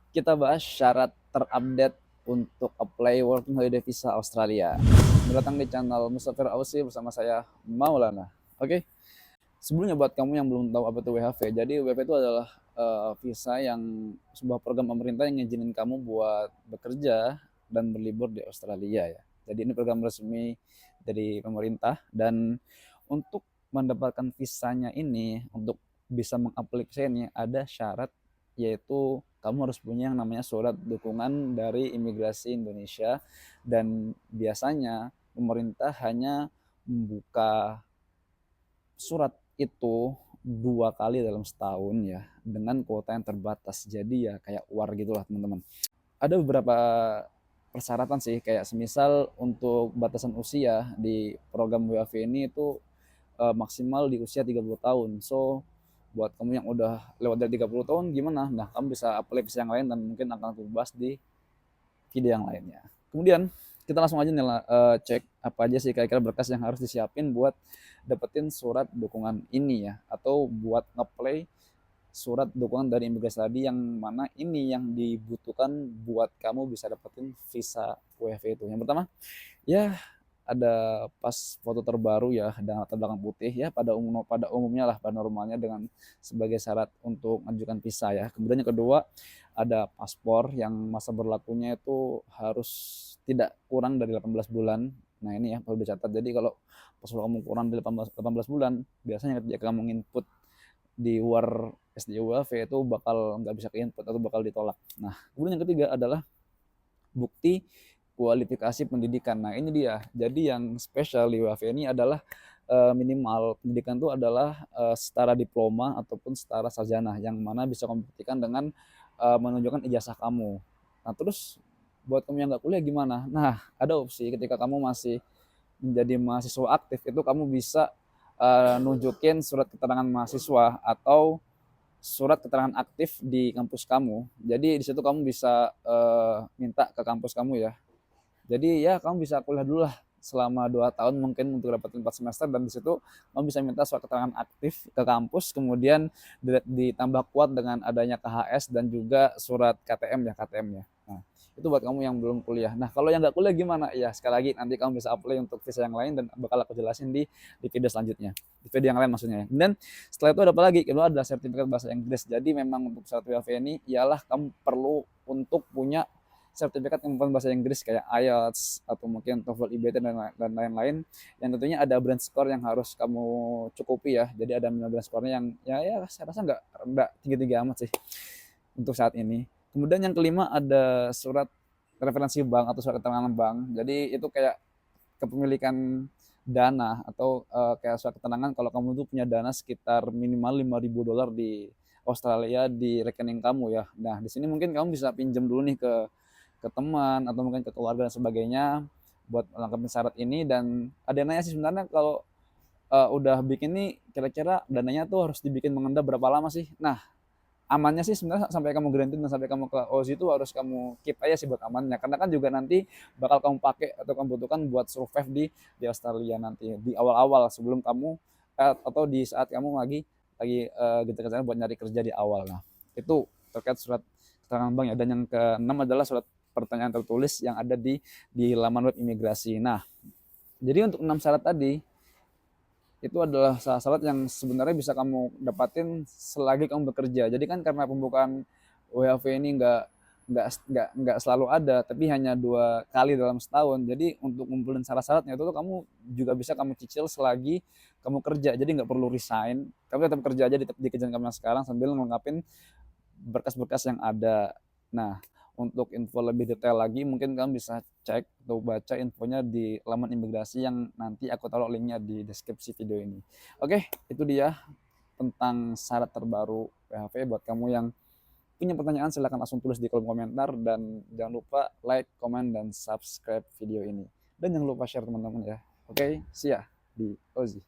Kita bahas syarat terupdate untuk apply working holiday visa Australia. Selamat datang di channel Mustafir Ausi bersama saya Maulana. Oke, sebelumnya buat kamu yang belum tahu apa itu WHV, jadi WHV itu adalah visa yang sebuah program pemerintah yang ngizinin kamu buat bekerja dan berlibur di Australia ya. Jadi ini program resmi dari pemerintah dan untuk mendapatkan visanya ini untuk bisa mengaplikasikannya ada syarat yaitu kamu harus punya yang namanya surat dukungan dari imigrasi Indonesia dan biasanya pemerintah hanya membuka surat itu 2 kali dalam setahun ya dengan kuota yang terbatas jadi ya kayak war gitulah teman-teman. Ada beberapa persyaratan sih kayak semisal untuk batasan usia di program WAV ini itu maksimal di usia 30 tahun. So buat kamu yang udah lewat dari 30 tahun gimana? Nah, kamu bisa apply visa yang lain dan mungkin akan aku bahas di video yang lainnya. Kemudian kita langsung aja nih cek apa aja sih kira-kira berkas yang harus disiapin buat dapetin surat dukungan ini ya atau buat ngeplay surat dukungan dari imigrasi tadi yang mana ini yang dibutuhkan buat kamu bisa dapetin visa WFH itu. Yang pertama, ya ada pas foto terbaru ya dengan latar belakang putih ya pada umumnya lah pada normalnya dengan sebagai syarat untuk mengajukan visa ya. Kemudian yang kedua ada paspor yang masa berlakunya itu harus tidak kurang dari 18 bulan. Nah ini ya perlu dicatat. Jadi kalau paspor kamu kurang dari 18 bulan, biasanya ketika kamu input di luar SDULV itu bakal nggak bisa ke-input atau bakal ditolak. Nah, kemudian yang ketiga adalah bukti kualifikasi pendidikan. Nah, ini dia. Jadi yang spesial di UAV ini adalah minimal pendidikan itu adalah setara diploma ataupun setara sarjana yang mana bisa membuktikan dengan menunjukkan ijazah kamu. Nah, terus buat kamu yang nggak kuliah gimana? Nah, ada opsi ketika kamu masih menjadi mahasiswa aktif itu kamu bisa nunjukin surat keterangan mahasiswa atau surat keterangan aktif di kampus kamu. Jadi di situ kamu bisa minta ke kampus kamu ya. Jadi ya kamu bisa kuliah dulu lah selama 2 tahun mungkin untuk dapetin 4 semester dan di situ kamu bisa minta surat keterangan aktif ke kampus kemudian ditambah kuat dengan adanya KHS dan juga surat KTM ya KTM-nya. Nah, itu buat kamu yang belum kuliah. Nah, kalau yang nggak kuliah gimana? Ya, sekali lagi nanti kamu bisa apply untuk visa yang lain dan bakal aku jelasin di video selanjutnya. Di video yang lain maksudnya. Dan setelah itu ada apa lagi? Kedua ada sertifikat bahasa Inggris. Jadi memang untuk syarat WFH ini ialah kamu perlu untuk punya sertifikat kemampuan bahasa Inggris kayak IELTS atau mungkin TOEFL IBT dan lain-lain yang tentunya ada brand score yang harus kamu cukupi ya jadi ada brand score-nya yang ya saya rasa nggak tinggi-tinggi amat sih untuk saat ini. Kemudian yang kelima ada surat referensi bank atau surat keterangan bank jadi itu kayak kepemilikan dana atau kayak surat keterangan kalau kamu tuh punya dana sekitar minimal $5.000 di Australia di rekening kamu ya. Nah, di sini mungkin kamu bisa pinjam dulu nih ke teman atau mungkin ke keluarga dan sebagainya buat melengkapi syarat ini dan ada nanya sih sebenarnya kalau udah bikin nih kira-kira dananya tuh harus dibikin mengendap berapa lama sih? Nah, amannya sih sebenarnya sampai kamu granted dan sampai kamu ke OZ itu harus kamu keep aja sih buat amannya karena kan juga nanti bakal kamu pakai atau kamu butuhkan buat survive di Australia nanti di awal-awal sebelum kamu atau di saat kamu lagi gitu kan buat nyari kerja di awal. Nah, itu terkait surat keterangan bank ya dan yang keenam adalah surat pertanyaan tertulis yang ada di laman web imigrasi. Nah, jadi untuk 6 syarat tadi itu adalah syarat yang sebenarnya bisa kamu dapatin selagi kamu bekerja. Jadi kan karena pembukaan WHV ini nggak selalu ada, tapi hanya 2 kali dalam setahun. Jadi untuk ngumpulin syarat-syaratnya itu tuh kamu juga bisa kamu cicil selagi kamu kerja. Jadi nggak perlu resign, kamu tetap kerja aja di kerjaan kamu yang sekarang sambil melengkapi berkas-berkas yang ada. Nah, untuk info lebih detail lagi mungkin kamu bisa cek atau baca infonya di laman imigrasi yang nanti aku taruh linknya di deskripsi video ini. Oke, itu dia tentang syarat terbaru PHV. Buat kamu yang punya pertanyaan silahkan langsung tulis di kolom komentar dan jangan lupa like, komen, dan subscribe video ini. Dan jangan lupa share teman-teman ya. Oke, see ya di Ozi.